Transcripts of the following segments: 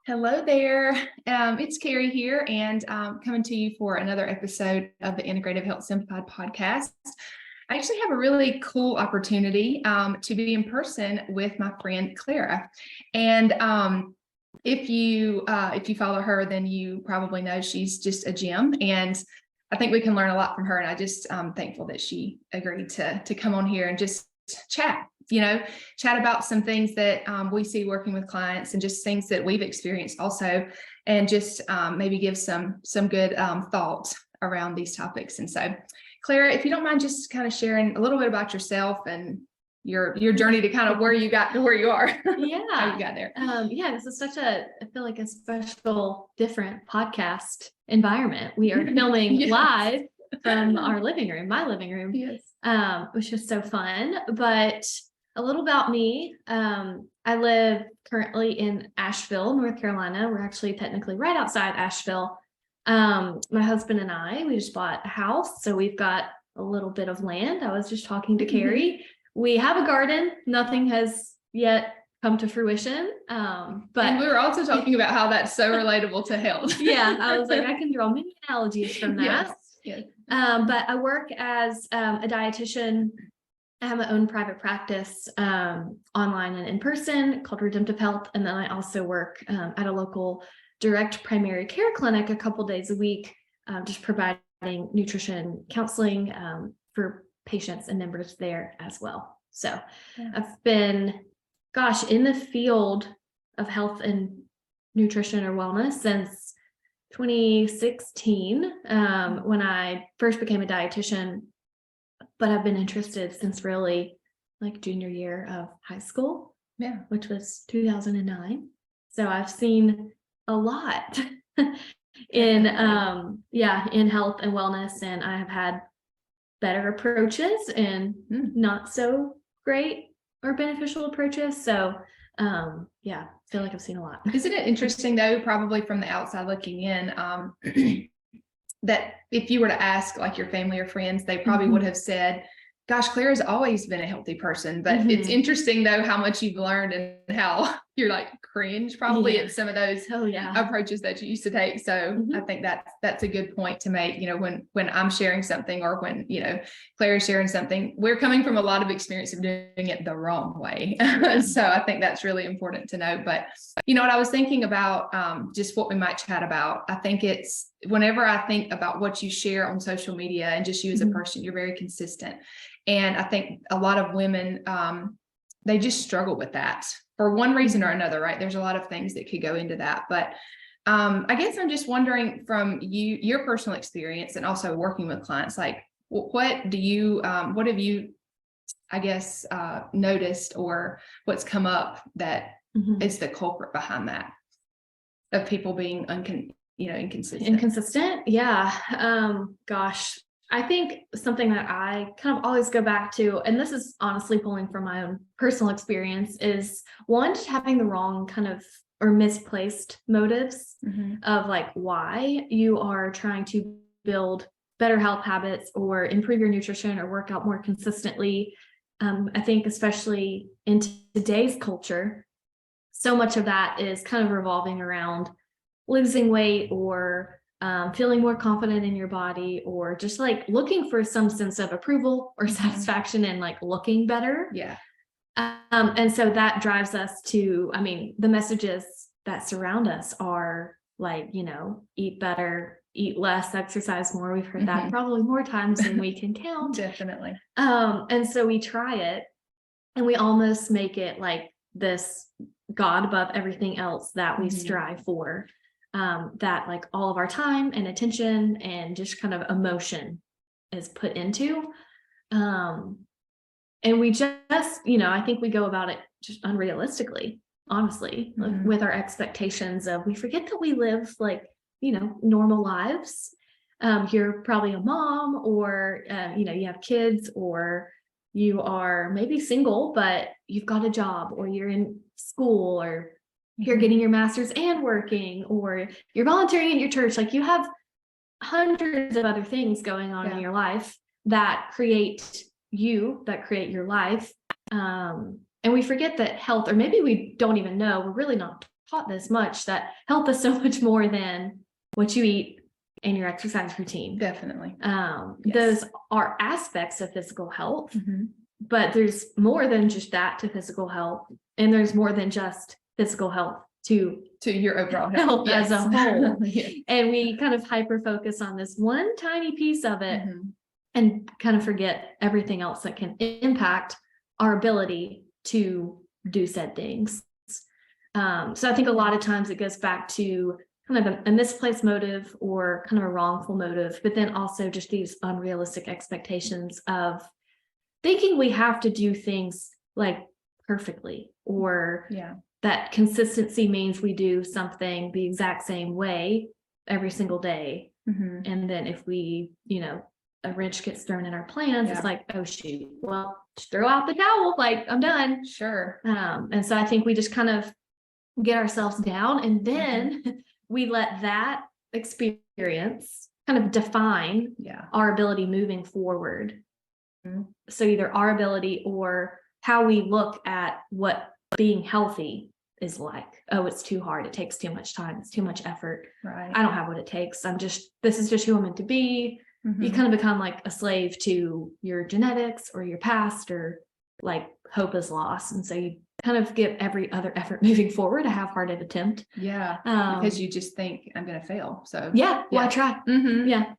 Hello there. It's Carrie here, and coming to you for another episode of the Integrative Health Simplified podcast. I actually have a really cool opportunity to be in person with my friend Clara. And if you follow her, then you probably know she's just a gem, and I think we can learn a lot from her. And I just thankful that she agreed to come on here and just chat about some things that we see working with clients and just things that we've experienced also, and just maybe give some good thought around these topics. And so, Clara, if you don't mind just kind of sharing a little bit about yourself and your journey to kind of where you got to where you are. Yeah. How you got there. This is I feel like a special, different podcast environment. We are filming Yes. live from my living room. Yes. Which is so fun. But a little about me. I live currently in Asheville, North Carolina. We're actually technically right outside Asheville. My husband and I, we just bought a house, so we've got a little bit of land. I was just talking to Carrie. We have a garden. Nothing has yet come to fruition. But and we were also talking about how that's so relatable to health. Yeah, I was like, I can draw many analogies from that. Yes. But I work as a dietitian. I have my own private practice online and in person called Redemptive Health. And then I also work at a local direct primary care clinic a couple days a week, just providing nutrition counseling for patients and members there as well. So I've been, in the field of health and nutrition or wellness since 2016, when I first became a dietitian. But I've been interested since really like junior year of high school, which was 2009. So I've seen a lot in health and wellness, and I have had better approaches and not so great or beneficial approaches. So I feel like I've seen a lot. Isn't it interesting though, probably from the outside looking in, that if you were to ask like your family or friends, they probably would have said, gosh, Clara's always been a healthy person. But it's interesting though how much you've learned and how you're like cringe probably at some of those approaches that you used to take. So I think that's a good point to make, when I'm sharing something, or when, Clara's sharing something, we're coming from a lot of experience of doing it the wrong way. So I think that's really important to know. But what I was thinking about, just what we might chat about, I think it's whenever I think about what you share on social media and just you as a person, you're very consistent. And I think a lot of women, they just struggle with that for one reason or another, right? There's a lot of things that could go into that. But I guess I'm just wondering from your personal experience and also working with clients, like what have you, I guess, noticed, or what's come up that is the culprit behind that, of people being inconsistent? Yeah. I think something that I kind of always go back to, and this is honestly pulling from my own personal experience, is one, just having the wrong kind of or misplaced motives of like why you are trying to build better health habits or improve your nutrition or work out more consistently. I think especially in today's culture, so much of that is kind of revolving around losing weight or feeling more confident in your body, or just like looking for some sense of approval or satisfaction and like looking better. Yeah. And so that drives us to, the messages that surround us are like, eat better, eat less, exercise more. We've heard that probably more times than we can count. Definitely. And so we try it and we almost make it like this God above everything else that we strive for. That like all of our time and attention and just kind of emotion is put into. And we just, I think we go about it just unrealistically, honestly, with our expectations of, we forget that we live like, normal lives. You're probably a mom, or, you have kids, or you are maybe single, but you've got a job, or you're in school, or you're getting your master's and working, or you're volunteering at your church. Like you have hundreds of other things going on in your life that create your life. And we forget that health, or maybe we don't even know, we're really not taught this much, that health is so much more than what you eat and your exercise routine. Definitely. Those are aspects of physical health, Mm-hmm. but there's more than just that to physical health. And there's more than just physical health to your overall health as a whole. Yeah. And we kind of hyper focus on this one tiny piece of it, Mm-hmm. and kind of forget everything else that can impact our ability to do said things. So I think a lot of times it goes back to kind of a misplaced motive or kind of a wrongful motive, but then also just these unrealistic expectations of thinking we have to do things like perfectly, or that consistency means we do something the exact same way every single day. Mm-hmm. And then if we, a wrench gets thrown in our plans, it's like, oh shoot, well, just throw out the towel, like I'm done. Sure. And so I think we just kind of get ourselves down, and then we let that experience kind of define our ability moving forward. Mm-hmm. So either our ability or how we look at what being healthy is like. Oh, it's too hard. It takes too much time. It's too much effort. Right. I don't have what it takes. This is just who I'm meant to be. Mm-hmm. You kind of become like a slave to your genetics or your past, or like hope is lost. And so you kind of give every other effort moving forward a half-hearted attempt. Yeah. Because you just think I'm going to fail. So why try? Mm-hmm. Yeah.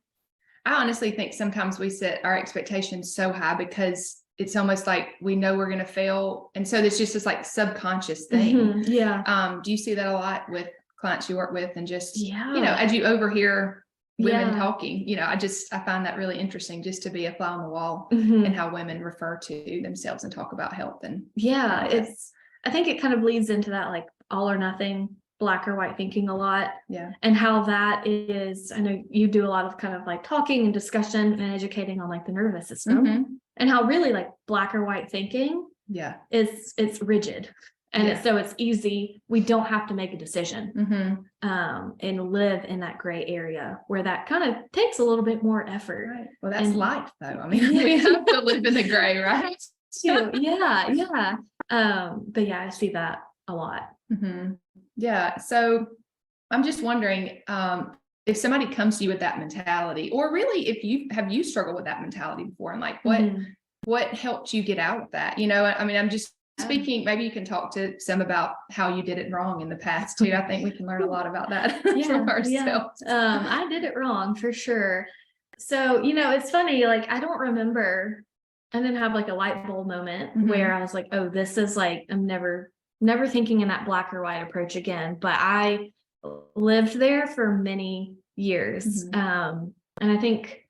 I honestly think sometimes we set our expectations so high because it's almost like we know we're going to fail. And so there's just this like subconscious thing. Mm-hmm. Yeah. Do you see that a lot with clients you work with, and just, as you overhear women talking, I find that really interesting, just to be a fly on the wall, and how women refer to themselves and talk about health. And I think it kind of leads into that like all or nothing, black or white thinking a lot. Yeah. And how that is, I know you do a lot of kind of like talking and discussion and educating on like the nervous system, and how really like black or white thinking it's rigid. And so it's easy. We don't have to make a decision, and live in that gray area where that kind of takes a little bit more effort. Right. Well, that's life though. I mean, we have to live in the gray, right? Yeah. But I see that a lot. Mm-hmm. Yeah. So I'm just wondering, if somebody comes to you with that mentality, or really if you struggled with that mentality before, and like what helped you get out of that? I mean, I'm just speaking, maybe you can talk to some about how you did it wrong in the past too. I think we can learn a lot about that from ourselves. I did it wrong for sure. So, it's funny, like I don't remember, I didn't have like a light bulb moment where I was like, oh, this is like, I'm never thinking in that black or white approach again. But I lived there for many years. And I think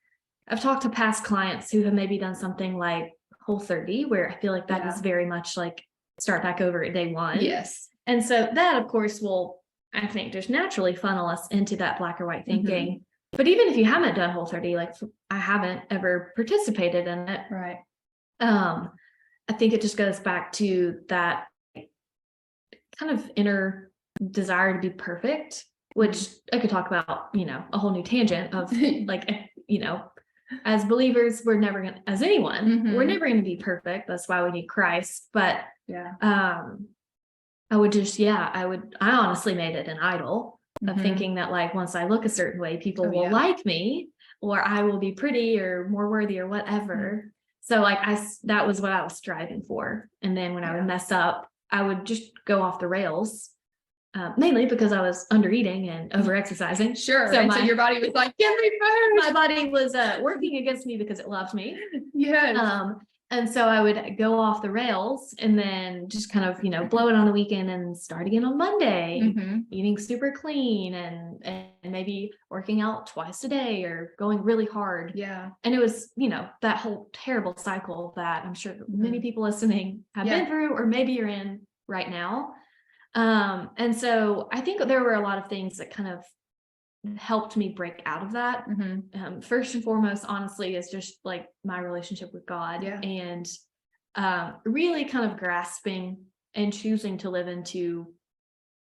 I've talked to past clients who have maybe done something like Whole30, where I feel like that is very much like start back over at day one. Yes. And so that of course will, I think, just naturally funnel us into that black or white thinking. But even if you haven't done Whole30, like I haven't ever participated in it. Right. I think it just goes back to that kind of inner desire to be perfect, which I could talk about, a whole new tangent of like, as believers, we're never going to, as anyone, we're never going to be perfect. That's why we need Christ. But I would just, I honestly made it an idol of thinking that like, once I look a certain way, people will like me, or I will be pretty or more worthy or whatever. So like that was what I was striving for. And then when I would mess up, I would just go off the rails, mainly because I was under eating and over exercising. Sure. So your body was like, give me food. My body was working against me because it loved me. Yes. And so I would go off the rails and then just kind of, blow it on the weekend and start again on Monday, eating super clean and maybe working out twice a day or going really hard. Yeah. And it was, that whole terrible cycle that I'm sure many people listening have been through, or maybe you're in right now. And so I think there were a lot of things that kind of helped me break out of that. First and foremost, honestly, is just like my relationship with God, and really kind of grasping and choosing to live into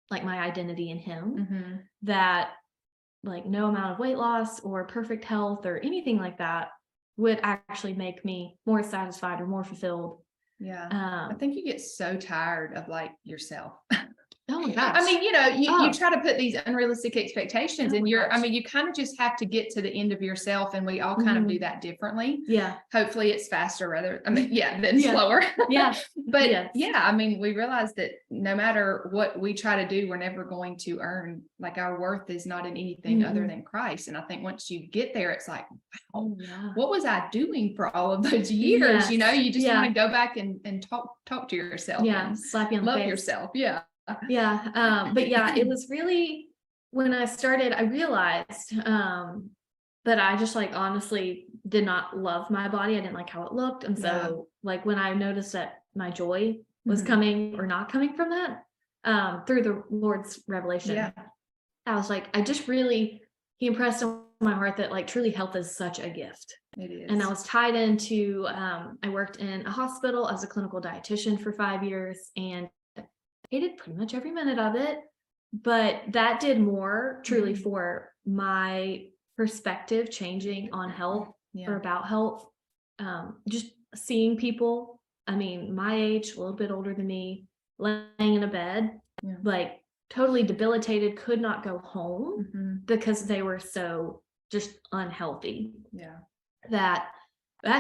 like my identity in Him. That like no amount of weight loss or perfect health or anything like that would actually make me more satisfied or more fulfilled. Yeah. I think you get so tired of like yourself. Oh my gosh. I mean, you Oh. try to put these unrealistic expectations Oh and my I gosh. mean, you kind of just have to get to the end of yourself, and we all kind of do that differently. Yeah. Hopefully it's faster than Yeah. slower. Yeah. But Yes. yeah, I mean, we realize that no matter what we try to do, we're never going to earn, like, our worth is not in anything other than Christ. And I think once you get there, it's like, wow, Oh, yeah. what was I doing for all of those years? You Yes. just Yeah. want to go back and talk to yourself Yeah. and Slap you on the love face. yourself. Yeah. Yeah. But yeah, it was really, when I started, I realized that I just like honestly did not love my body. I didn't like how it looked. And so like when I noticed that my joy was coming or not coming from that, through the Lord's revelation, I was like, he impressed on my heart that like truly health is such a gift. It is. And I was tied into, I worked in a hospital as a clinical dietitian for 5 years and hated pretty much every minute of it. But that did more truly for my perspective changing on health or about health. Just seeing people, I mean, my age, a little bit older than me, laying in a bed, like totally debilitated, could not go home because they were so just unhealthy. Yeah. That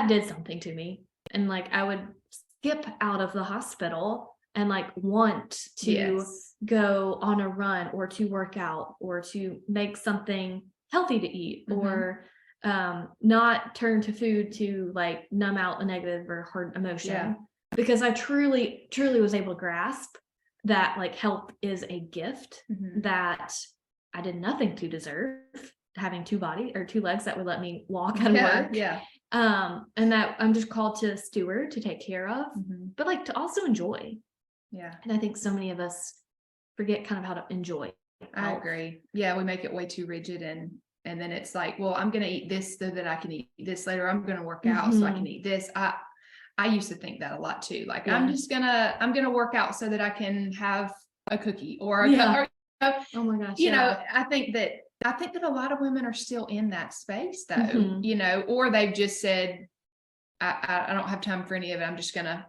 did something to me. And like I would skip out of the hospital and like want to go on a run or to work out or to make something healthy to eat or not turn to food to like numb out a negative or hard emotion because I truly was able to grasp that like health is a gift that I did nothing to deserve, having two legs that would let me walk and work. And that I'm just called to steward, to take care of, but like to also enjoy. Yeah. And I think so many of us forget kind of how to enjoy. I agree. Yeah, we make it way too rigid, and then it's like, well, I'm going to eat this so that I can eat this later. I'm going to work out so I can eat this. I used to think that a lot too. Like I'm gonna work out so that I can have a cookie or a oh my gosh. I think that a lot of women are still in that space though, or they've just said, I don't have time for any of it. I'm just gonna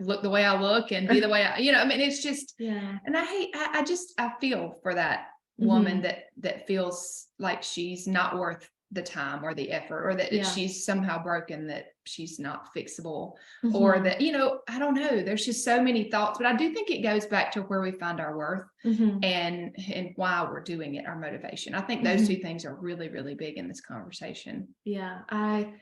look the way I look and be the way I mean, it's just, and I feel for that woman that feels like she's not worth the time or the effort, or that she's somehow broken, that she's not fixable, or that, I don't know, there's just so many thoughts, but I do think it goes back to where we find our worth and why we're doing it, our motivation. I think those two things are really, really big in this conversation. Yeah. I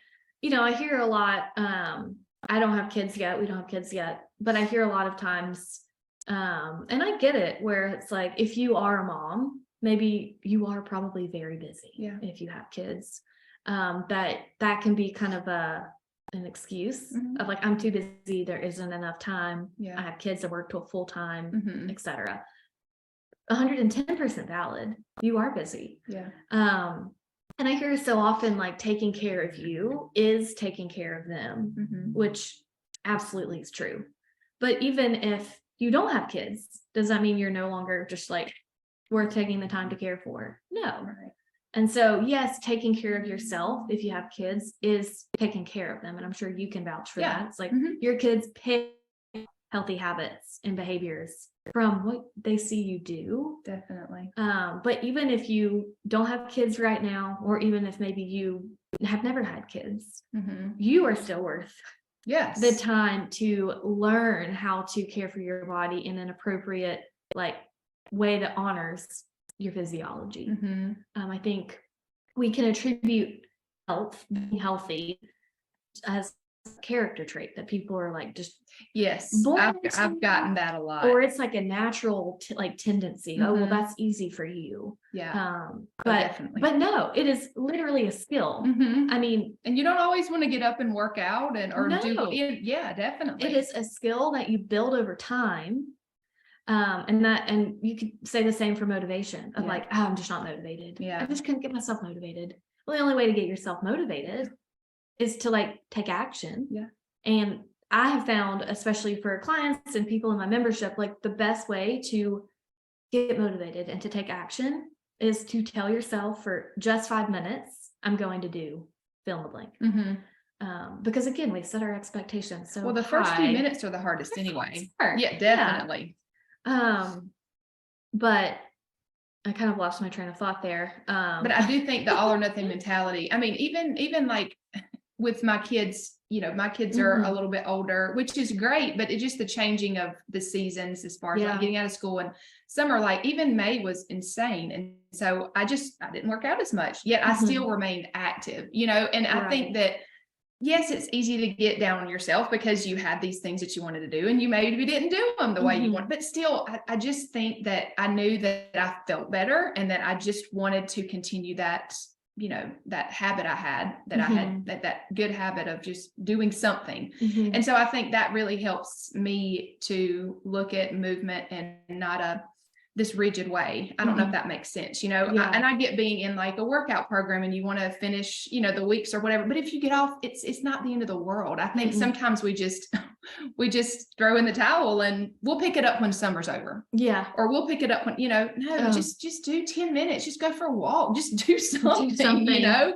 hear a lot, I don't have kids yet. We don't have kids yet, but I hear a lot of times, and I get it, where it's like, if you are a mom, maybe you are probably very busy if you have kids. That can be kind of an excuse of like, I'm too busy, there isn't enough time. I have kids, I work to a full time, etc. 110% valid. You are busy. And I hear so often like taking care of you is taking care of them, which absolutely is true. But even if you don't have kids, does that mean you're no longer just like worth taking the time to care for? No. And so, yes, taking care of yourself, if you have kids, is taking care of them. And I'm sure you can vouch for that. It's like your kids pick healthy habits and behaviors from what they see you do. Definitely. But even if you don't have kids right now, or even if maybe you have never had kids, you are still worth the time to learn how to care for your body in an appropriate like way that honors your physiology. I think we can attribute being healthy as a character trait that people are like just I've gotten that a lot, or it's like a natural tendency. Oh well, that's easy for you. But no, it is literally a skill. I mean, and you don't always want to get up and work out do definitely. It is a skill that you build over time. And you could say the same for motivation of like, oh, I'm just not motivated. I just couldn't get myself motivated. Well, the only way to get yourself motivated is to like take action. And I have found, especially for clients and people in my membership, like the best way to get motivated and to take action is to tell yourself for just 5 minutes, I'm going to do fill in the blank. Because again, we set our expectations so well, the first few high. minutes are the hardest anyway. Hard. Yeah, definitely. But I kind of lost my train of thought there. But I do think the all or nothing mentality. I mean, even like with my kids, my kids are a little bit older, which is great, but it's just the changing of the seasons as far as like getting out of school, and summer, like even May was insane. And so I didn't work out as much, yet I still remained active, and I think that, yes, it's easy to get down on yourself because you had these things that you wanted to do and you maybe didn't do them the way you want, but still, I just think that I knew that I felt better and that I just wanted to continue that, that habit I had, that I had that good habit of just doing something. And so I think that really helps me to look at movement and not this rigid way. I don't know if that makes sense, and I get being in like a workout program and you want to finish, the weeks or whatever, but if you get off, it's not the end of the world. I think sometimes we just throw in the towel and we'll pick it up when summer's over. Yeah. Or we'll pick it up when, just do 10 minutes, just go for a walk, just do something. I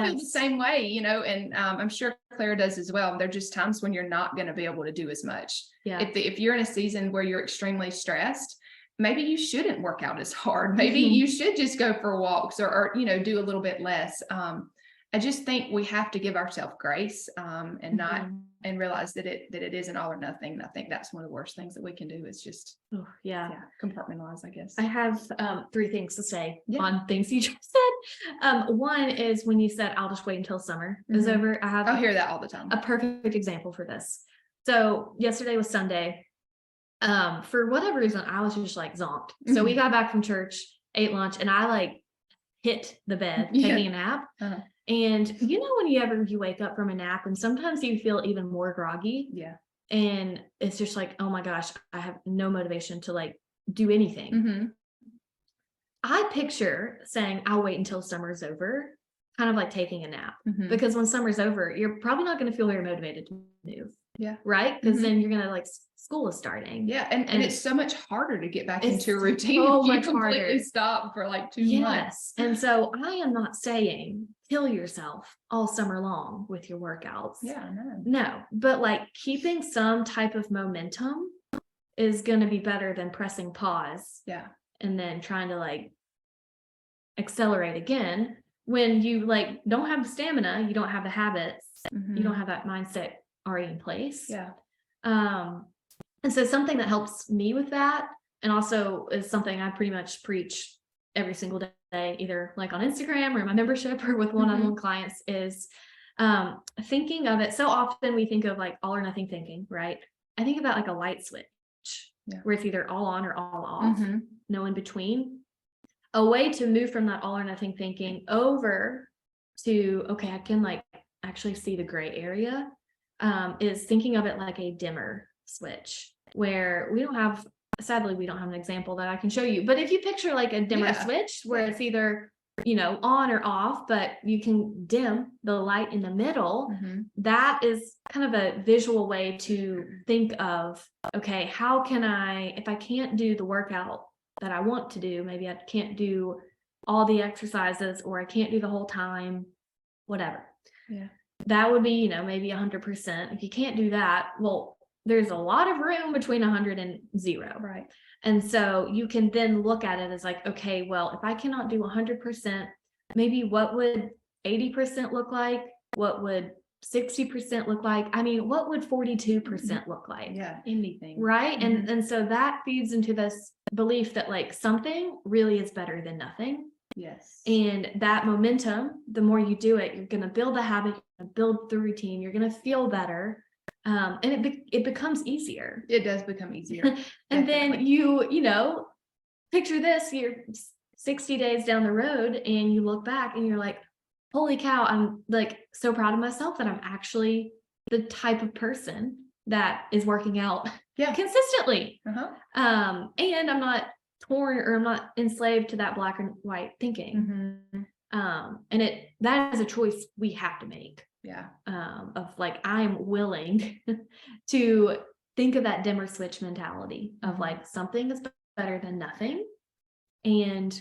feel the same way, and I'm sure Clara does as well. There are just times when you're not going to be able to do as much. Yeah. If you're in a season where you're extremely stressed, maybe you shouldn't work out as hard. Maybe you should just go for walks or do a little bit less. I just think we have to give ourselves grace and not and realize that it is an all or nothing. And I think that's one of the worst things that we can do is just compartmentalize, I guess. I have 3 things to say on things you just said. One is when you said, I'll just wait until summer is over. I'll hear that all the time. A perfect example for this. So yesterday was Sunday. For whatever reason, I was just like zonked. So we got back from church, ate lunch, and I like hit the bed taking a nap. And when you wake up from a nap and sometimes you feel even more groggy. Yeah. And it's just like, oh my gosh, I have no motivation to like do anything. I picture saying, I'll wait until summer's over, kind of like taking a nap. Because when summer's over, you're probably not going to feel very motivated to move. Yeah. Right? Because then you're going to like school is starting. Yeah. And it's so much harder to get back into a routine. So if you much completely harder. Stop for like 2 months. And so I am not saying kill yourself all summer long with your workouts. Yeah, no, but like keeping some type of momentum is going to be better than pressing pause. Yeah. And then trying to like accelerate again when you like don't have the stamina, you don't have the habits, you don't have that mindset already in place. Yeah. And so something that helps me with that, and also is something I pretty much preach every single day, either like on Instagram or in my membership or with one-on-one clients, is thinking of it. So often we think of like all or nothing thinking, right? I think about like a light switch where it's either all on or all off, no in between. A way to move from that all or nothing thinking over to, okay, I can like actually see the gray area, is thinking of it like a dimmer switch, where sadly we don't have an example that I can show you, but if you picture like a dimmer switch where it's either on or off, but you can dim the light in the middle, that is kind of a visual way to think of, okay, how can if I can't do the workout that I want to do, maybe I can't do all the exercises, or I can't do the whole time, whatever. Yeah. That would be, maybe 100%. If you can't do that, well, there's a lot of room between 100 and 0. Right. And so you can then look at it as like, okay, well, if I cannot do 100%, maybe what would 80% look like? What would 60% look like? I mean, what would 42% look like? Yeah, anything. Right. And so that feeds into this belief that like something really is better than nothing. Yes. And that momentum, the more you do it, you're going to build the habit, you're going to build the routine, you're going to feel better. And it becomes easier. It does become easier. And then you picture this, you're 60 days down the road and you look back and you're like, holy cow, I'm like so proud of myself that I'm actually the type of person that is working out consistently. And I'm not torn, or I'm not enslaved to that black and white thinking. And that is a choice we have to make. Yeah. Of like, I'm willing to think of that dimmer switch mentality of like something is better than nothing. And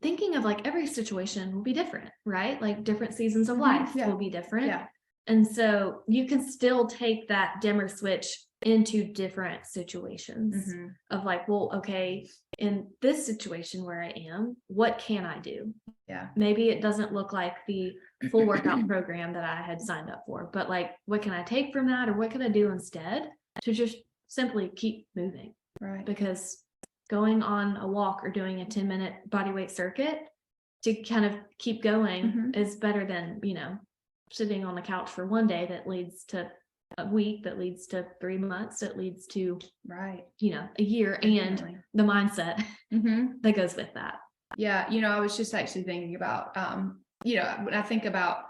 thinking of like every situation will be different, right? Like different seasons of life Yeah. will be different. Yeah. And so you can still take that dimmer switch into different situations of like, well, okay, in this situation where I am, what can I do? Yeah. Maybe it doesn't look like the full workout program that I had signed up for, but like, what can I take from that, or what can I do instead to just simply keep moving? Right. Because going on a walk or doing a 10-minute body weight circuit to kind of keep going is better than, you know, sitting on the couch for one day that leads to a week, that leads to 3 months, that leads to, right, you know, a year, and the mindset that goes with that. Yeah. You know, I was just actually thinking about, you know, when I think about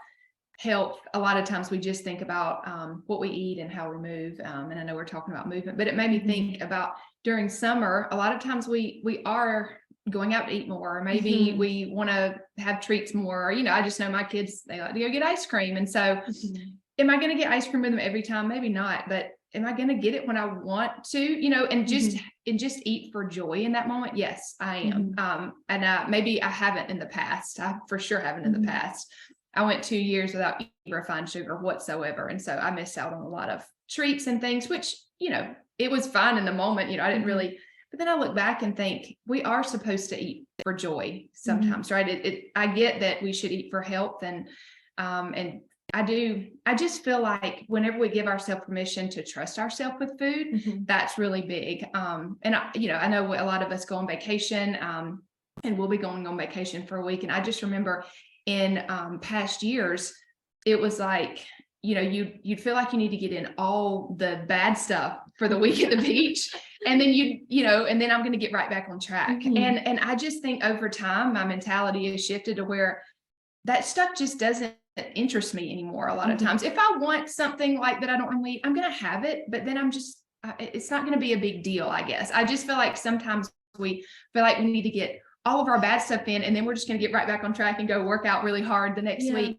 health, a lot of times we just think about what we eat and how we move. And I know we're talking about movement, but it made me think about during summer, a lot of times we are going out to eat more, or maybe we want to have treats more. You know, I just know my kids, they like to go get ice cream. And so am I going to get ice cream with them every time? Maybe not, but am I going to get it when I want to, you know, and just eat for joy in that moment? Yes, I am. And maybe I haven't in the past. I for sure haven't in the past. I went 2 years without eating refined sugar whatsoever. And so I missed out on a lot of treats and things, which, you know, it was fine in the moment. You know, I didn't really, but then I look back and think we are supposed to eat for joy sometimes, right? I get that we should eat for health, and I just feel like whenever we give ourselves permission to trust ourselves with food, that's really big. And I know a lot of us go on vacation, and we'll be going on vacation for a week. And I just remember in past years, it was like, you know, you'd feel like you need to get in all the bad stuff for the week at the beach. And then and then I'm going to get right back on track. And I just think over time, my mentality has shifted to where that stuff just doesn't interest me anymore. A lot of times, if I want something like that I don't normally eat, I'm going to have it, but then it's not going to be a big deal, I guess. I just feel like sometimes we feel like we need to get all of our bad stuff in, and then we're just going to get right back on track and go work out really hard the next week.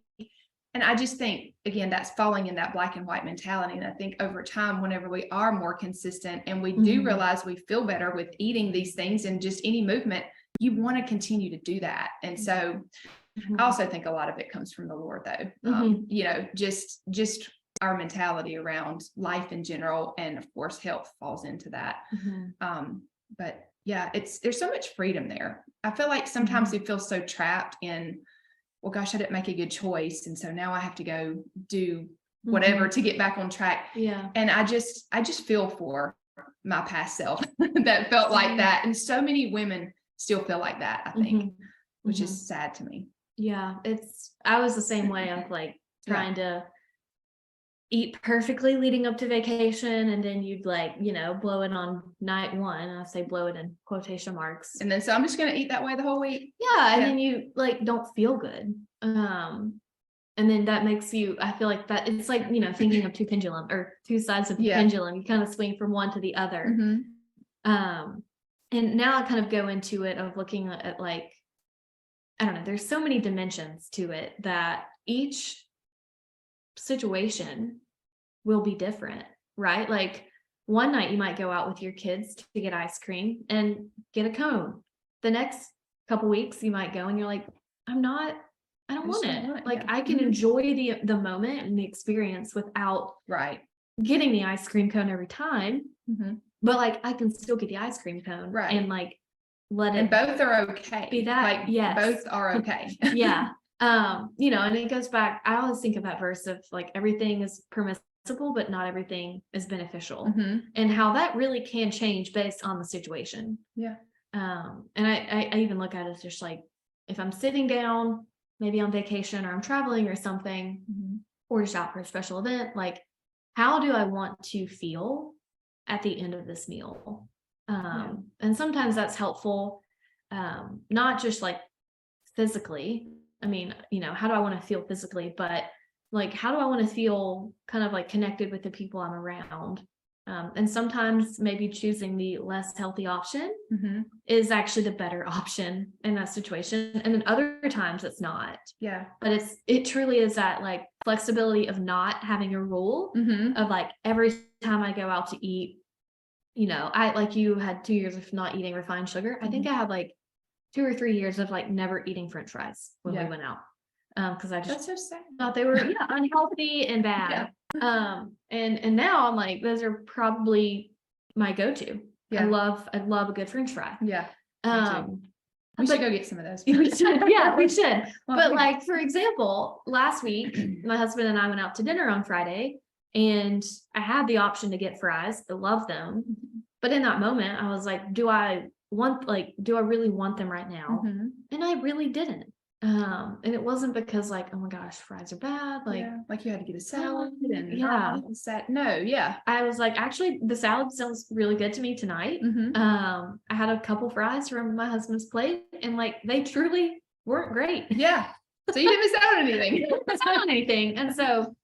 And I just think, again, that's falling in that black and white mentality. And I think over time, whenever we are more consistent and we do realize we feel better with eating these things and just any movement, you want to continue to do that. And so I also think a lot of it comes from the Lord, though. You know, just our mentality around life in general. And of course, health falls into that. But yeah, there's so much freedom there. I feel like sometimes we feel so trapped in, well, gosh, I didn't make a good choice, and so now I have to go do whatever to get back on track. And I just feel for my past self that felt like that. And so many women still feel like that, I think, which is sad to me. Yeah, I was the same way. of like trying to eat perfectly leading up to vacation, and then you'd like, you know, blow it on night one. I say blow it in quotation marks. And then so I'm just going to eat that way the whole week. And then you like don't feel good. And then that makes you, I feel like that it's like, you know, thinking of two sides of the pendulum. You kind of swing from one to the other. And now I kind of go into it of looking at like, I don't know, there's so many dimensions to it that each situation will be different, right? Like one night you might go out with your kids to get ice cream and get a cone. The next couple weeks you might go and you're like, I don't want it. Like I can enjoy the moment and the experience without getting the ice cream cone every time. But like I can still get the ice cream cone and like let it. And both are okay. Be that. Like both are okay. You know, and it goes back, I always think of that verse of like everything is permissible, but not everything is beneficial. And how that really can change based on the situation. And I even look at it as just like, if I'm sitting down, maybe on vacation or I'm traveling or something, or just out for a special event, like how do I want to feel at the end of this meal? And sometimes that's helpful, not just like physically. I mean, you know, how do I want to feel physically, but like, how do I want to feel kind of like connected with the people I'm around? And sometimes maybe choosing the less healthy option is actually the better option in that situation. And then other times it's not. But it truly is that like flexibility of not having a rule of like every time I go out to eat, you know, I like you had 2 years of not eating refined sugar. I think I had like 2 or 3 years of like never eating French fries when we went out. Cause I just That's so sad. thought they were unhealthy and bad. And now I'm like, those are probably my go-to. Yeah. I love a good French fry. Yeah. We But should go get some of those. we should, we should. Well, But like, for example, last week, my husband and I went out to dinner on Friday and I had the option to get fries. I love them. But in that moment, I was like, do I really want them right now? And I really didn't. And it wasn't because like, oh my gosh, fries are bad. Like, like you had to get a salad and no. I was like, actually, the salad sounds really good to me tonight. I had a couple fries from my husband's plate, and like they truly weren't great. Yeah. So you didn't miss out on anything. And so,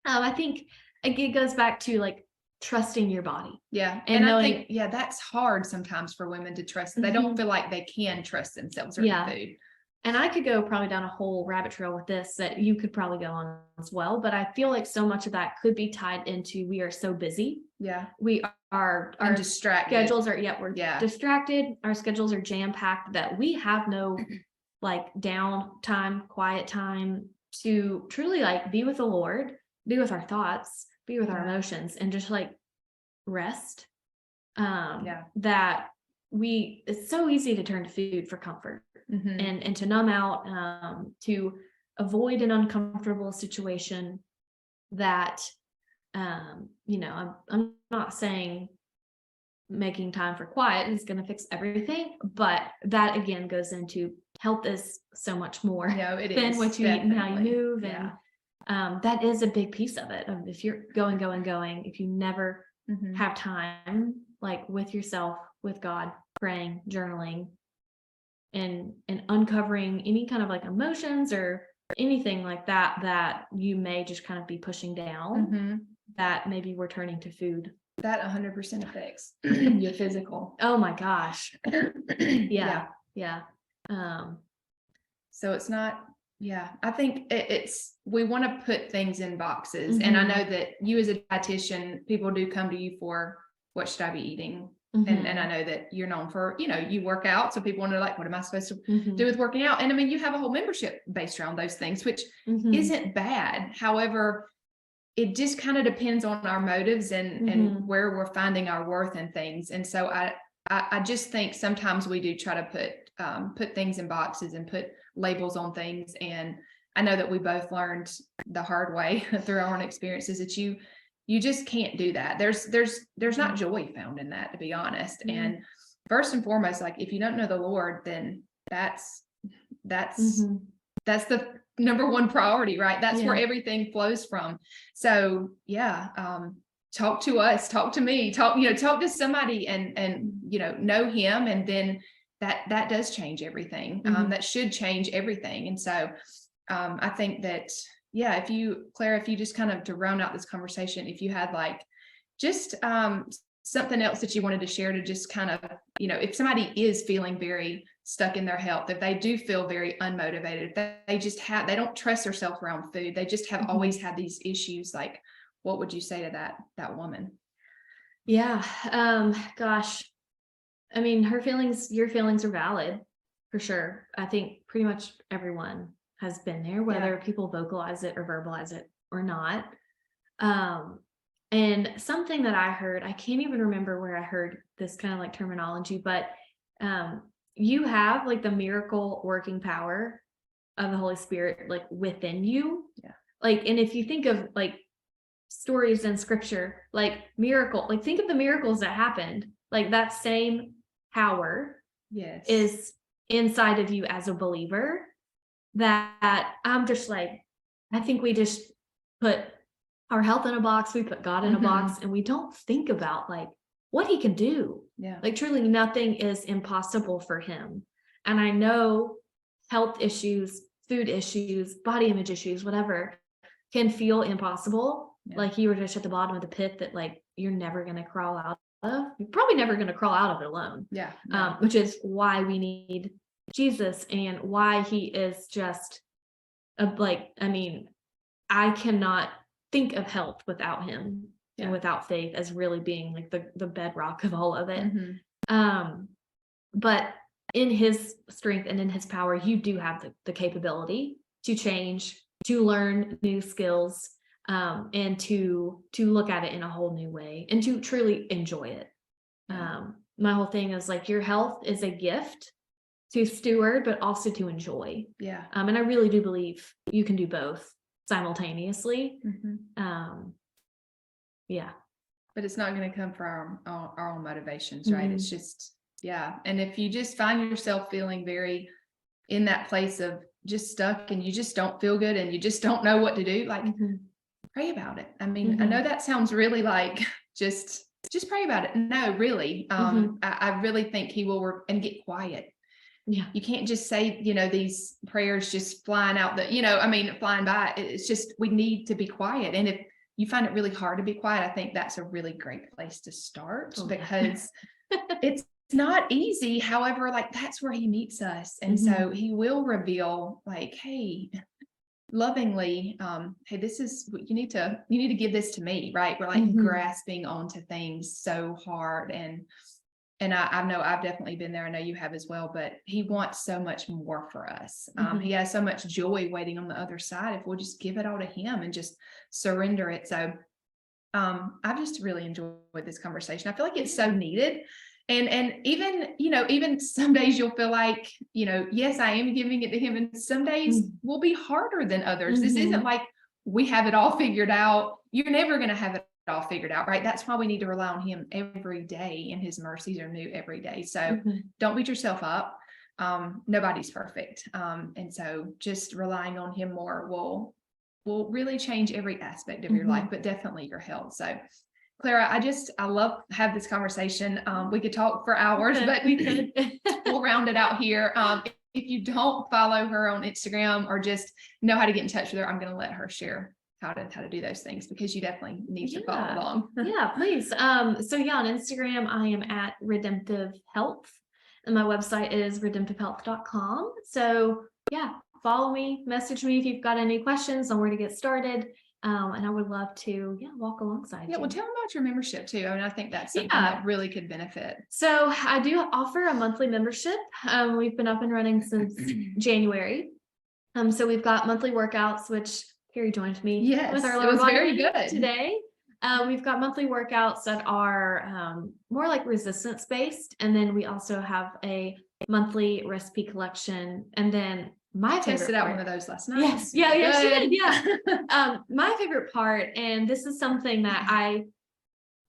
I think it goes back to like trusting your body. Yeah. And knowing, I think, that's hard sometimes for women to trust. They don't feel like they can trust themselves or food. And I could go probably down a whole rabbit trail with this that you could probably go on as well. But I feel like so much of that could be tied into we are so busy. Yeah. We are our distracted. Schedules are we're distracted. Our schedules are jam-packed that we have no like downtime, quiet time to truly like be with the Lord, be with our thoughts, be with our emotions, and just like rest. That it's so easy to turn to food for comfort. And to numb out, to avoid an uncomfortable situation that, I'm not saying making time for quiet is going to fix everything, but that again goes into health is so much more than what you eat and how you move. And that is a big piece of it. If you're going, if you never have time, like with yourself, with God, praying, journaling, and uncovering any kind of like emotions or anything like that you may just kind of be pushing down, that maybe we're turning to food. That 100% affects your physical. Oh my gosh. Yeah. So it's not, I think it's, we want to put things in boxes. And I know that you as a dietitian, people do come to you for what should I be eating? And I know that you're known for, you work out. So people wonder like, what am I supposed to do with working out? And I mean, you have a whole membership based around those things, which isn't bad. However, it just kind of depends on our motives and where we're finding our worth in things. And so I just think sometimes we do try to put things in boxes and put labels on things. And I know that we both learned the hard way through our own experiences that you just can't do that. There's not joy found in that, to be honest. And first and foremost, like if you don't know the Lord, then that's the number one priority, right? That's where everything flows from. So talk to us, talk to me, talk to somebody and know him. And then that does change everything. That should change everything. And so I think that, Clara, if you just kind of to round out this conversation, if you had like just something else that you wanted to share to just kind of, if somebody is feeling very stuck in their health, if they do feel very unmotivated, if they don't trust themselves around food, they just have always had these issues, like what would you say to that woman? Gosh, I mean, your feelings are valid for sure. I think pretty much everyone has been there, whether people vocalize it or verbalize it or not. And something that I heard, I can't even remember where I heard this kind of like terminology, but you have like the miracle working power of the Holy Spirit like within you. Like, and if you think of like stories in scripture, like miracle, like think of the miracles that happened, like that same power is inside of you as a believer. That I'm just like, I think we just put our health in a box, we put God in a box, and we don't think about like what he can do. Like truly nothing is impossible for him. And I know health issues, food issues, body image issues, whatever, can feel impossible. Like you were just at the bottom of the pit that like you're never going to crawl out of. You're probably never going to crawl out of it alone. Which is why we need Jesus and why he is just I cannot think of health without him and without faith as really being like the bedrock of all of it. But in his strength and in his power, you do have the capability to change, to learn new skills, and to look at it in a whole new way and to truly enjoy it. My whole thing is like, your health is a gift to steward, but also to enjoy. Yeah. And I really do believe you can do both simultaneously. Yeah. But it's not going to come from our own motivations, right? It's just, yeah. And if you just find yourself feeling very in that place of just stuck and you just don't feel good and you just don't know what to do, like pray about it. I mean, I know that sounds really like just pray about it. No, really. I really think he will work and get quiet. Yeah. You can't just say, these prayers just flying out flying by. It's just, we need to be quiet. And if you find it really hard to be quiet, I think that's a really great place to start because it's not easy. However, like that's where he meets us. And so he will reveal like, hey, lovingly, hey, this is you need to give this to me, right? We're like grasping onto things so hard. And I know I've definitely been there. I know you have as well, but he wants so much more for us. He has so much joy waiting on the other side if we'll just give it all to him and just surrender it. So I've just really enjoyed this conversation. I feel like it's so needed. And even some days you'll feel like, yes, I am giving it to him. And some days will be harder than others. This isn't like we have it all figured out. You're never going to have it all figured out, right? That's why we need to rely on him every day, and his mercies are new every day. So don't beat yourself up. Nobody's perfect. And so just relying on him more will really change every aspect of your life, but definitely your health. So Clara, I love have this conversation. We could talk for hours, but we'll round it out here. If you don't follow her on Instagram or just know how to get in touch with her, I'm going to let her share how to do those things because you definitely need to follow along. Yeah, please. So on Instagram, I am at Redemptive Health, and my website is redemptivehealth.com. So yeah, follow me, message me if you've got any questions on where to get started. And I would love to, walk alongside you. Well, tell them about your membership too. I mean, I think that's something that really could benefit. So I do offer a monthly membership. We've been up and running since January. So we've got monthly workouts, which Carrie joined me with our lower body very good today. We've got monthly workouts that are more like resistance based. And then we also have a monthly recipe collection. And then my tested out one of those last night. Yes. Yeah, she did. Yeah. My favorite part, and this is something that I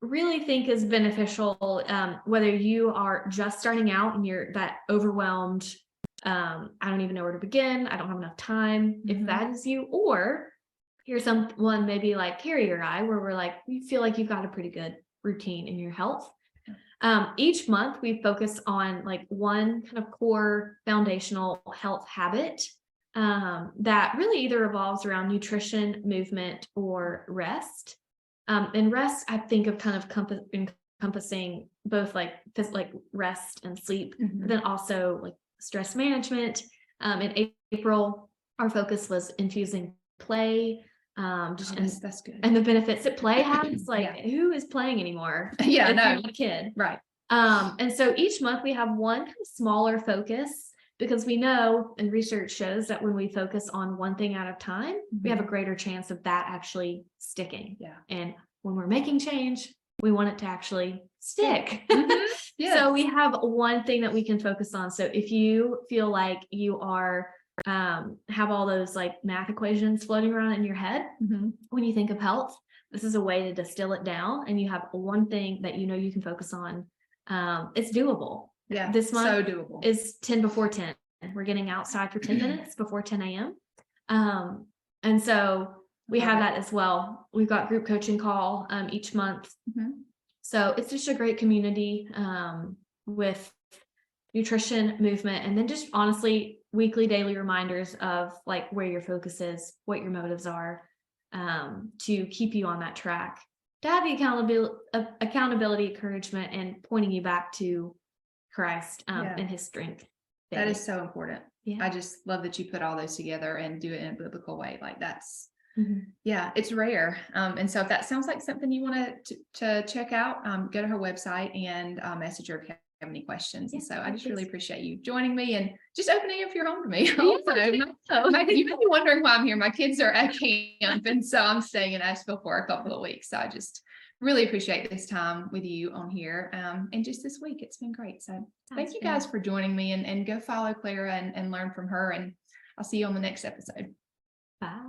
really think is beneficial, whether you are just starting out and you're that overwhelmed, I don't even know where to begin, I don't have enough time, if that is you, or you're someone maybe like Carrie or I, where we're like, you feel like you've got a pretty good routine in your health. Each month we focus on like one kind of core foundational health habit that really either revolves around nutrition, movement, or rest. And rest, I think of kind of encompassing both like rest and sleep, but then also like stress management. In April, our focus was infusing play. That's good. And the benefits that play has, like who is playing anymore? Yeah, not a kid. Right. And so each month we have one kind of smaller focus, because we know, and research shows that when we focus on one thing at a time, we have a greater chance of that actually sticking. Yeah. And when we're making change, we want it to actually stick. Yes. So we have one thing that we can focus on. So if you feel like you are have all those like math equations floating around in your head when you think of health, this is a way to distill it down, and you have one thing that you can focus on. It's doable. Yeah, this month so doable. Is 10 before 10. We're getting outside for 10 minutes before 10 a.m. And so we have that as well. We've got group coaching call each month. So it's just a great community with nutrition, movement, and then just honestly weekly, daily reminders of like where your focus is, what your motives are, to keep you on that track, to have the accountability, encouragement, and pointing you back to Christ and his strength. That is so important. Yeah. I just love that you put all those together and do it in a biblical way. Like that's, it's rare. And so if that sounds like something you want to check out, go to her website and message her, have any questions. And Yeah, so I just really please. appreciate you joining me and just opening up your home to me. Yeah, Also, so. you may be wondering why I'm here. My kids are at camp, and so I'm staying in Asheville for a couple of weeks. So I just really appreciate this time with you on here. And just this week, it's been great. So thank you guys for joining me, and go follow Clara and learn from her. And I'll see you on the next episode. Bye.